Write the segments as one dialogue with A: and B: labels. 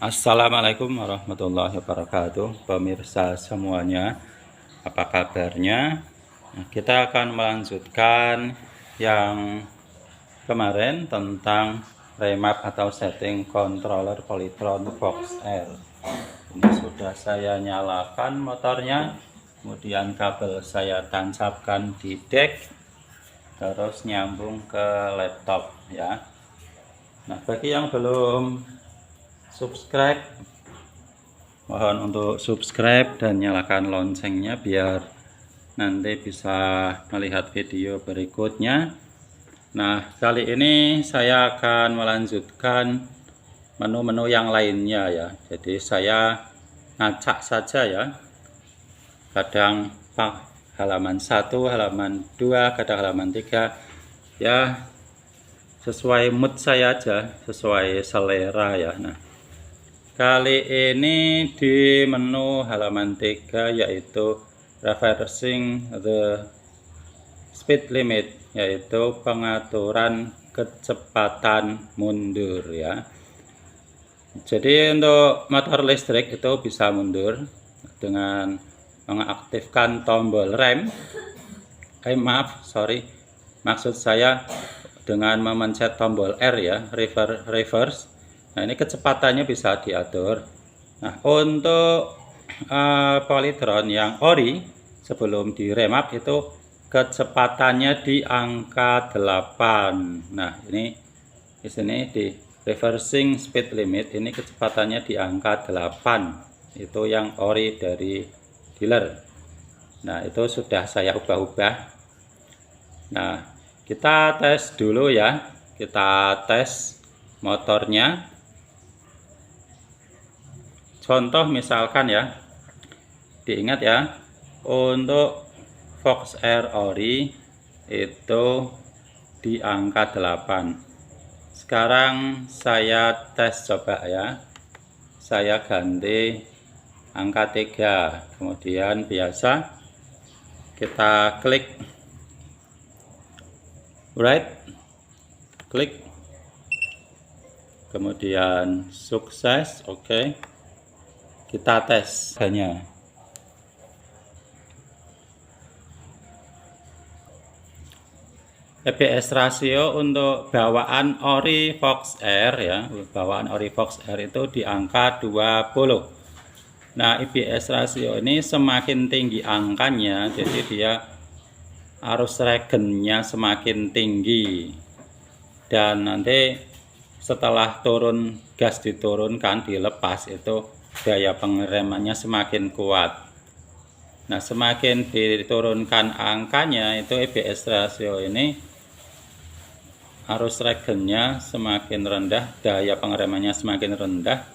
A: Assalamualaikum warahmatullahi wabarakatuh, pemirsa semuanya, apa kabarnya? Nah, kita akan melanjutkan yang kemarin tentang remap atau setting controller Polytron Fox R. Ini sudah saya nyalakan motornya, kemudian kabel saya tancapkan di deck, terus nyambung ke laptop ya. Nah, bagi yang belum subscribe, mohon untuk subscribe dan nyalakan loncengnya biar nanti bisa melihat video berikutnya. Nah, kali ini saya akan melanjutkan menu-menu yang lainnya ya. Jadi saya ngacak saja ya. Kadang halaman 1, halaman 2, kadang halaman 3 ya, sesuai mood saya aja, sesuai selera ya. Nah, kali ini di menu halaman 3 yaitu reversing the speed limit, yaitu pengaturan kecepatan mundur ya. Jadi untuk motor listrik itu bisa mundur dengan mengaktifkan tombol rem. Maksud saya dengan memencet tombol R ya, reverse. Nah, ini kecepatannya bisa diatur. Nah, untuk Polytron yang ori sebelum di remap itu kecepatannya di angka 8. Nah, ini di sini di reversing speed limit ini kecepatannya di angka 8. Itu yang ori dari dealer. Nah, itu sudah saya ubah-ubah. Nah, kita tes dulu ya. Kita tes motornya. Contoh misalkan ya, diingat ya, untuk Fox R ori itu di angka 8. Sekarang saya tes coba ya. Saya ganti angka 3. Kemudian biasa kita klik right, klik, kemudian sukses, oke. Kita tes hanya EPS rasio untuk bawaan ori Fox R ya, bawaan ori Fox R itu di angka 20. Nah, EPS rasio ini semakin tinggi angkanya, jadi dia arus regennya semakin tinggi, dan nanti setelah turun gas diturunkan dilepas itu daya pengeremannya semakin kuat. Nah, semakin diturunkan angkanya itu EPS rasio ini arus regennya semakin rendah, daya pengeremannya semakin rendah.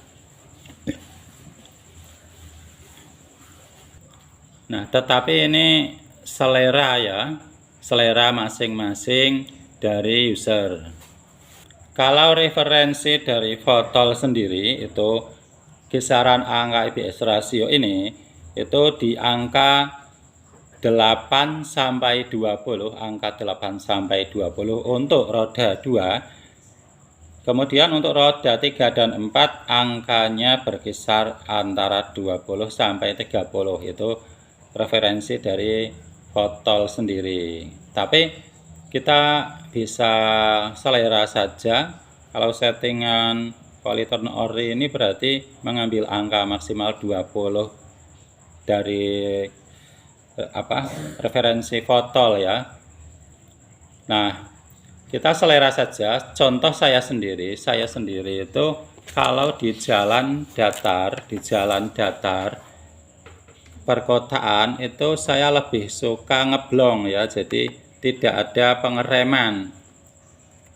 A: Nah, tetapi ini selera ya, selera masing-masing dari user. Kalau referensi dari Fotol sendiri itu kisaran angka EPS rasio ini itu di angka 8 sampai 20, angka 8 sampai 20 untuk roda 2. Kemudian untuk roda 3 dan 4 angkanya berkisar antara 20 sampai 30. Itu referensi dari Fotol sendiri. Tapi kita bisa selera saja. Kalau settingan Polytron ori ini berarti mengambil angka maksimal 20 dari referensi Fotol ya. Nah, kita selera saja. Contoh saya sendiri itu kalau di jalan datar, perkotaan itu saya lebih suka ngeblong ya, jadi tidak ada pengereman.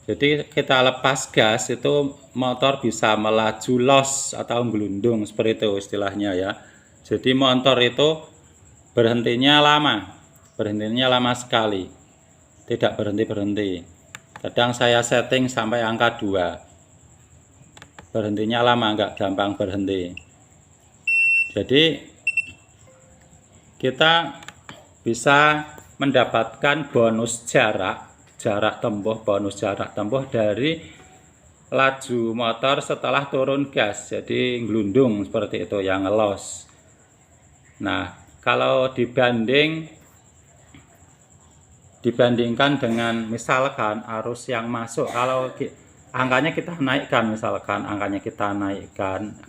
A: Jadi kita lepas gas itu motor bisa melaju los atau gelundung, seperti itu istilahnya ya. Jadi motor itu berhentinya lama sekali, tidak berhenti. Kadang saya setting sampai angka 2, berhentinya lama, nggak gampang berhenti. Jadi kita bisa mendapatkan bonus jarak tempuh dari laju motor setelah turun gas, jadi ngelundung seperti itu, yang ngelos. Nah, kalau dibandingkan dengan misalkan arus yang masuk, kalau angkanya kita naikkan,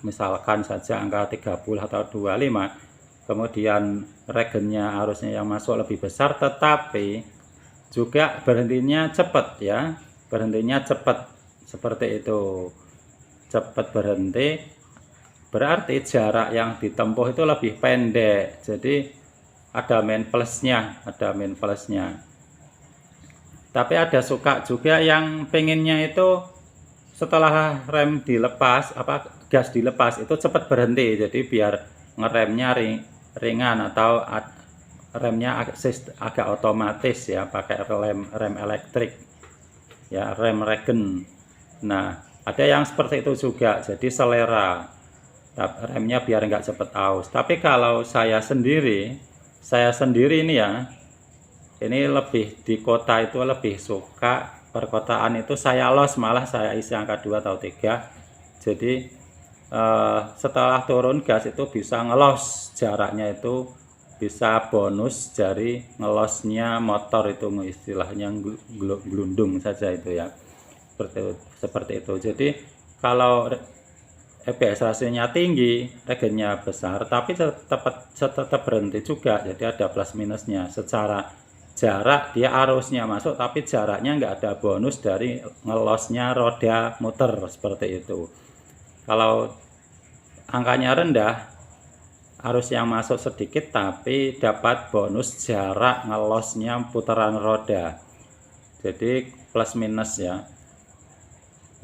A: misalkan saja angka 30 atau 25, kemudian regennya, arusnya yang masuk lebih besar, tetapi juga berhentinya cepat ya, seperti itu, cepat berhenti, berarti jarak yang ditempuh itu lebih pendek, jadi ada min plusnya. Tapi ada suka juga yang pengennya itu setelah rem dilepas, gas dilepas itu cepat berhenti, jadi biar ngeremnya ringan atau remnya agak otomatis ya, pakai rem elektrik ya, rem regen. Nah, ada yang seperti itu juga, jadi selera remnya biar nggak cepet aus. Tapi kalau saya sendiri ini ya, ini lebih di kota itu lebih suka perkotaan itu saya los, malah saya isi angka 2 atau 3. Jadi setelah turun gas itu bisa ngelos, jaraknya itu bisa bonus dari ngelosnya motor itu, istilahnya gelundung saja itu ya, seperti itu. Jadi kalau EPS rasionya tinggi, regennya besar, tapi tetap berhenti juga, jadi ada plus minusnya. Secara jarak dia arusnya masuk, tapi jaraknya nggak ada bonus dari ngelosnya roda muter, seperti itu. Kalau angkanya rendah, arus yang masuk sedikit tapi dapat bonus jarak ngelosnya putaran roda, jadi plus minus ya.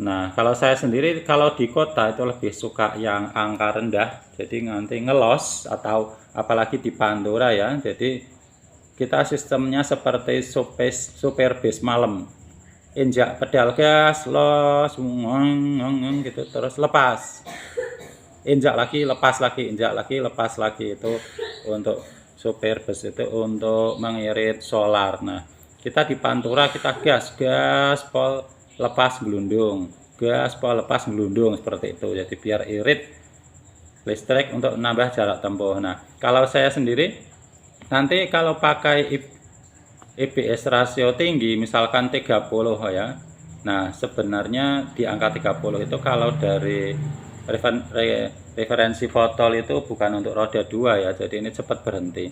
A: Nah, kalau saya sendiri kalau di kota itu lebih suka yang angka rendah, jadi nanti ngelos, atau apalagi di Pantura ya, jadi kita sistemnya seperti super base malam, injak pedal gas, los gitu, terus lepas, injak lagi, lepas lagi, injak lagi, lepas lagi. Itu untuk super bus, itu untuk mengirit solar. Nah, kita di Pantura kita gas pol lepas gelundung, gas pol lepas gelundung, seperti itu. Jadi biar irit listrik untuk menambah jarak tempuh. Nah, kalau saya sendiri nanti kalau pakai EBS rasio tinggi, misalkan 30 ya. Nah, sebenarnya di angka 30 itu kalau dari referensi fotol itu bukan untuk roda 2 ya, jadi ini cepat berhenti.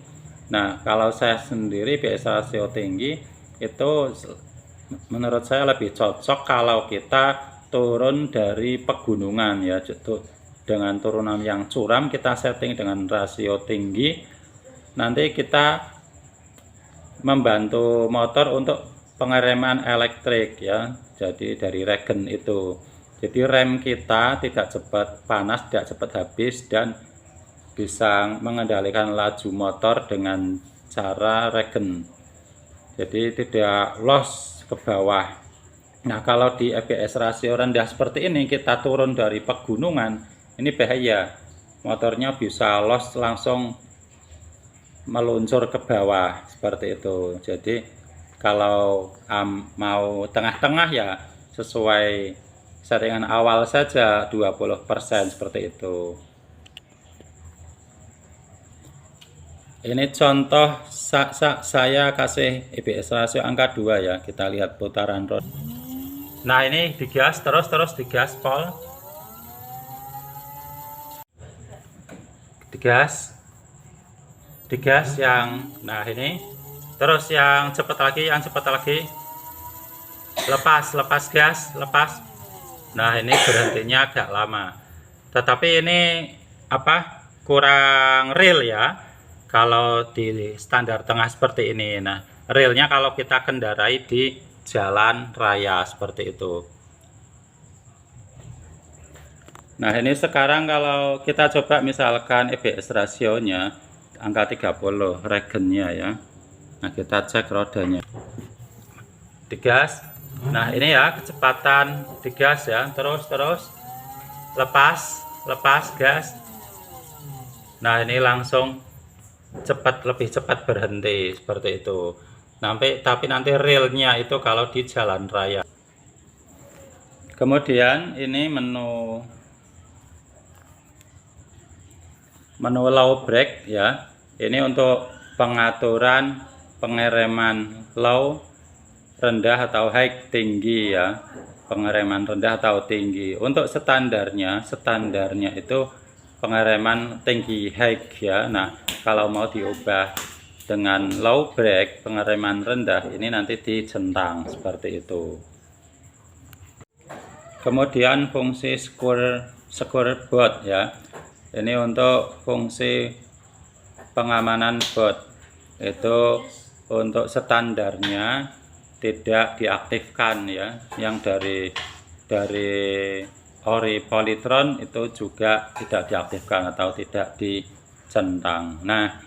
A: Nah, kalau saya sendiri EBS rasio tinggi itu menurut saya lebih cocok kalau kita turun dari pegunungan ya, dengan turunan yang curam kita setting dengan rasio tinggi, nanti kita membantu motor untuk pengereman elektrik ya, jadi dari regen itu. Jadi rem kita tidak cepat panas, tidak cepat habis, dan bisa mengendalikan laju motor dengan cara regen. Jadi tidak los ke bawah. Nah, kalau di EBS rasio rendah seperti ini, kita turun dari pegunungan, ini bahaya. Motornya bisa los langsung meluncur ke bawah, seperti itu. Jadi kalau mau tengah-tengah ya sesuai settingan awal saja 20%, seperti itu. Ini contoh saya kasih EBS rasio angka 2 ya, kita lihat putaran roda. Nah, ini digas terus digas pol, digas yang, nah ini terus yang cepat lagi, lepas gas, lepas. Nah, ini berhentinya agak lama, tetapi ini kurang real ya kalau di standar tengah seperti ini. Nah, realnya kalau kita kendarai di jalan raya, seperti itu. Nah, ini sekarang kalau kita coba misalkan EBS rasionya angka 30 regennya ya. Nah, kita cek rodanya, digas. Nah, ini ya kecepatan digas ya, terus lepas gas. Nah, ini langsung lebih cepat berhenti, seperti itu. Tapi nanti realnya itu kalau di jalan raya. Kemudian ini menu low break ya. Ini untuk pengaturan pengereman low, rendah atau high, tinggi ya. Pengereman rendah atau tinggi. Untuk standarnya itu pengereman tinggi high ya. Nah, kalau mau diubah dengan low break, pengereman rendah, ini nanti dicentang seperti itu. Kemudian fungsi scoreboard ya. Ini untuk fungsi pengamanan bot. Itu untuk standarnya tidak diaktifkan ya. Yang dari ori Polytron itu juga tidak diaktifkan atau tidak dicentang. Nah,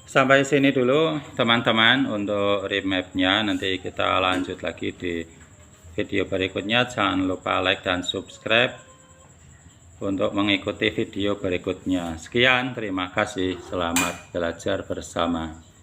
A: sampai sini dulu teman-teman untuk remapnya. Nanti kita lanjut lagi di video berikutnya. Jangan lupa like dan subscribe untuk mengikuti video berikutnya. Sekian, terima kasih. Selamat belajar bersama.